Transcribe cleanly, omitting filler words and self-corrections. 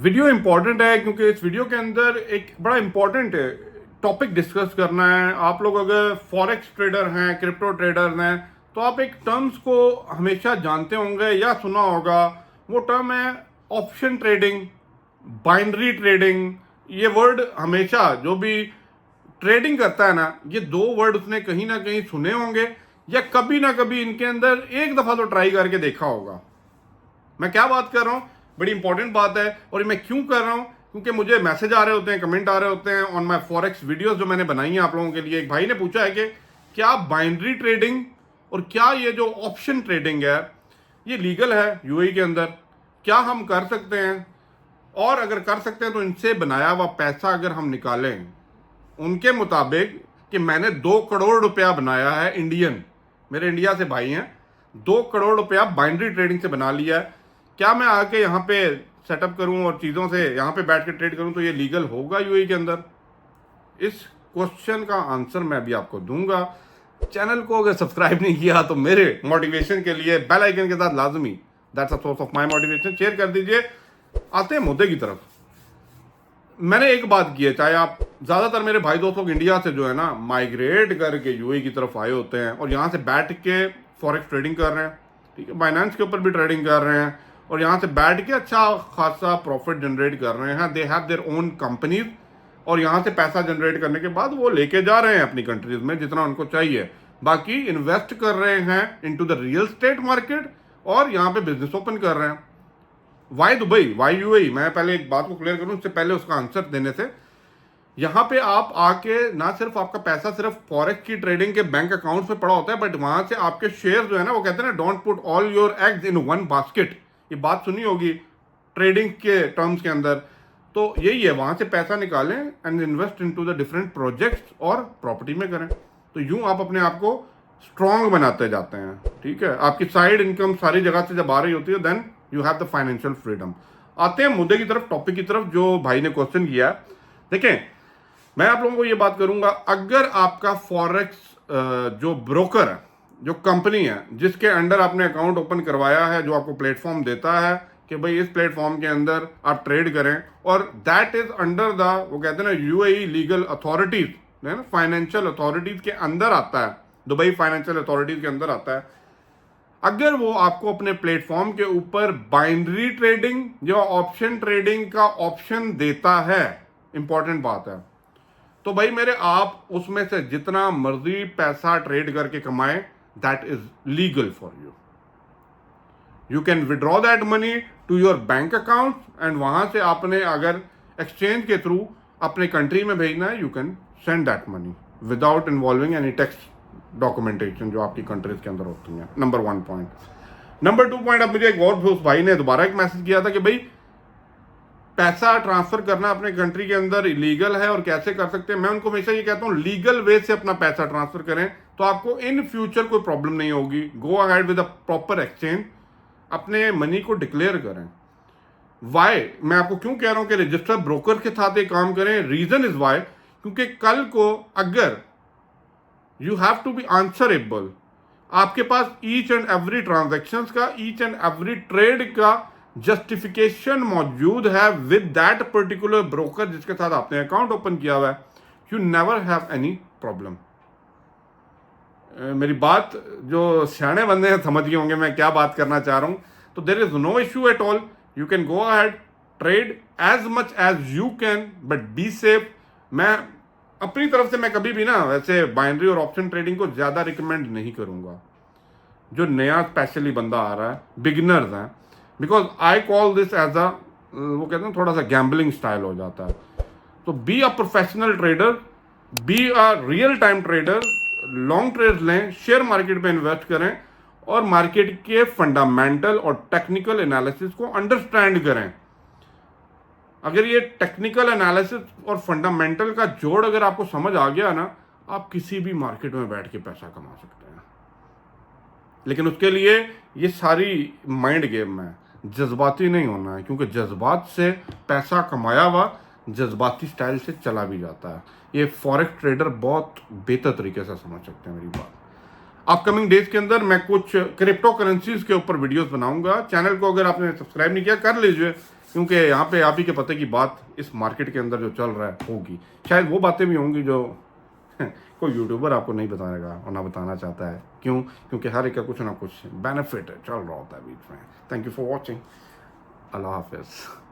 Video important है क्योंकि इस वीडियो के अंदर एक बड़ा इम्पॉर्टेंट टॉपिक डिस्कस करना है। आप लोग अगर फॉरेक्स ट्रेडर हैं, क्रिप्टो ट्रेडर हैं, तो आप एक टर्म्स को हमेशा जानते होंगे या सुना होगा। वो टर्म है ऑप्शन ट्रेडिंग, बाइनरी ट्रेडिंग। ये वर्ड हमेशा जो भी ट्रेडिंग करता है ना, ये दो वर्ड उसने कहीं ना कहीं सुने होंगे या कभी ना कभी इनके अंदर एक दफा तो ट्राई करके देखा होगा। मैं क्या बात कर रहा हूं, बड़ी इंपॉर्टेंट बात है। और ये मैं क्यों कर रहा हूं, क्योंकि मुझे मैसेज आ रहे होते हैं, कमेंट आ रहे होते हैं ऑन माय फॉरेक्स वीडियोस जो मैंने बनाई हैं आप लोगों के लिए। एक भाई ने पूछा है कि क्या बाइनरी ट्रेडिंग और क्या ये जो ऑप्शन ट्रेडिंग है ये लीगल है यूएई के अंदर, क्या हम कर सकते हैं, और अगर कर सकते हैं तो इनसे बनाया हुआ पैसा अगर हम निकालें उनके मुताबिक कि मैंने 2 करोड़ रुपया बनाया है इंडियन, मेरे इंडिया से भाई हैं, 2 करोड़ रुपया बाइनरी ट्रेडिंग से बना लिया है, क्या मैं आके यहाँ पे सेटअप करूँ और चीज़ों से यहाँ पे बैठ के ट्रेड करूँ तो ये लीगल होगा यूएई के अंदर? इस क्वेश्चन का आंसर मैं भी आपको दूंगा। चैनल को अगर सब्सक्राइब नहीं किया तो मेरे मोटिवेशन के लिए बेल आइकन के साथ लाजमी, that's a source of my motivation, share कर दीजिए। आते हैं मुद्दे की तरफ। मैंने एक बात की है, चाहे आप ज़्यादातर मेरे भाई दोस्त लोग इंडिया से जो है ना माइग्रेट करके यूएई की तरफ आए होते हैं और यहाँ से बैठ के फॉरेक्स ट्रेडिंग कर रहे हैं, ठीक है, बाइनेंस के ऊपर भी ट्रेडिंग कर रहे हैं और यहाँ से बैठ के अच्छा खासा प्रॉफिट जनरेट कर रहे हैं। They have their own companies और यहाँ से पैसा जनरेट करने के बाद वो लेके जा रहे हैं अपनी कंट्रीज में जितना उनको चाहिए। बाकी इन्वेस्ट कर रहे हैं into the real estate market और यहाँ पे बिजनेस ओपन कर रहे हैं। Why Dubai, why UAE? मैं पहले एक बात को क्लियर करूं उससे पहले उसका आंसर देने से, यहाँ पे आप आके ना सिर्फ आपका पैसा सिर्फ फॉरेक्स की ट्रेडिंग के बैंक अकाउंट में पड़ा होता है, बट वहां से आपके शेयर जो है ना, वो कहते हैं ना don't put all your eggs in one basket. ये बात सुनी होगी ट्रेडिंग के टर्म्स के अंदर। तो यही है, वहां से पैसा निकालें and invest into the different projects और प्रॉपर्टी में करें। तो यूं आप अपने आप को स्ट्रांग बनाते जाते हैं, ठीक है। आपकी साइड इनकम सारी जगह से जब आ रही होती है then you have the financial freedom. आते हैं मुद्दे की तरफ, टॉपिक की तरफ जो भाई ने क्वेश्चन किया। देखें, मैं आप लोगों को ये बात करूंगा, अगर आपका फॉरेक्स जो ब्रोकर है, जो कंपनी है जिसके अंडर आपने अकाउंट ओपन करवाया है, जो आपको प्लेटफॉर्म देता है कि भाई इस प्लेटफॉर्म के अंदर आप ट्रेड करें, और दैट इज अंडर द, वो कहते हैं ना UAE legal authorities, financial authorities के अंदर आता है, दुबई फाइनेंशियल अथॉरिटीज के अंदर आता है। अगर वो आपको अपने प्लेटफॉर्म के ऊपर बाइनरी ट्रेडिंग या ऑप्शन ट्रेडिंग का ऑप्शन देता है, इंपॉर्टेंट बात है, तो भाई मेरे आप उसमें से जितना मर्जी पैसा ट्रेड करके कमाएं, that is legal for you. You can withdraw that money to your bank account and वहां से आपने अगर एक्सचेंज के थ्रू अपने कंट्री में भेजना है, you can send that money without involving any tax documentation जो आपकी कंट्रीज के अंदर होती हैं। Number 1 point. नंबर 2 पॉइंट, अब मुझे एक और उस भाई ने दोबारा एक मैसेज किया था कि भाई पैसा ट्रांसफर करना अपने कंट्री के अंदर इलीगल है और कैसे कर सकते हैं। मैं उनको हमेशा ये कहता हूं, लीगल वे से अपना पैसा ट्रांसफर करें तो आपको इन फ्यूचर कोई प्रॉब्लम नहीं होगी। Go ahead with a proper exchange, अपने मनी को डिक्लेयर करें। वाई, मैं आपको क्यों कह रहा हूं कि रजिस्टर ब्रोकर के साथ ये काम करें? रीजन इज वाई, क्योंकि कल को अगर you have to be answerable, आपके पास ईच एंड एवरी ट्रांजेक्शन का, ईच एंड एवरी ट्रेड का जस्टिफिकेशन मौजूद है विद दैट पर्टिकुलर ब्रोकर जिसके साथ आपने अकाउंट ओपन किया हुआ है, you never have any problem. मेरी बात जो सियाने बंदे हैं समझ गए होंगे मैं क्या बात करना चाह रहा हूं। तो there is no issue at all, you can go ahead, trade as much as you can, but be safe. मैं अपनी तरफ से मैं कभी भी ना वैसे बाइनरी और ऑप्शन ट्रेडिंग को ज्यादा रिकमेंड नहीं करूंगा। जो नया स्पेशली बंदा आ रहा है, बिगिनर्स हैं, because I call this as a, वो कहते हैं थोड़ा सा गैम्बलिंग स्टाइल हो जाता है। तो be a professional trader, be a real time trader, long trade लें, शेयर मार्केट पे इन्वेस्ट करें और मार्केट के फंडामेंटल और टेक्निकल एनालिसिस को अंडरस्टैंड करें। अगर ये टेक्निकल एनालिसिस और फंडामेंटल का जोड़ अगर आपको समझ आ गया ना, आप किसी भी मार्केट में बैठ के पैसा कमा सकते हैं। लेकिन उसके लिए ये सारी माइंड गेम है, जज्बाती नहीं होना है, क्योंकि जज्बात से पैसा कमाया हुआ जज्बाती स्टाइल से चला भी जाता है। ये फॉरेक्स ट्रेडर बहुत बेहतर तरीके से समझ सकते हैं मेरी बात। अपकमिंग डेज के अंदर मैं कुछ क्रिप्टो करेंसीज के ऊपर वीडियोस बनाऊंगा। चैनल को अगर आपने सब्सक्राइब नहीं किया कर लीजिए, क्योंकि यहाँ पे आप ही के पते की बात इस मार्केट के अंदर जो चल रहा है होगी, शायद वो बातें भी होंगी जो कोई यूट्यूबर आपको नहीं बताएगा और ना बताना चाहता है। क्यों? क्योंकि हर एक का कुछ ना कुछ बेनिफिट चल रहा होता है बीच में। Thank you for watching. अल्लाह हाफिज़।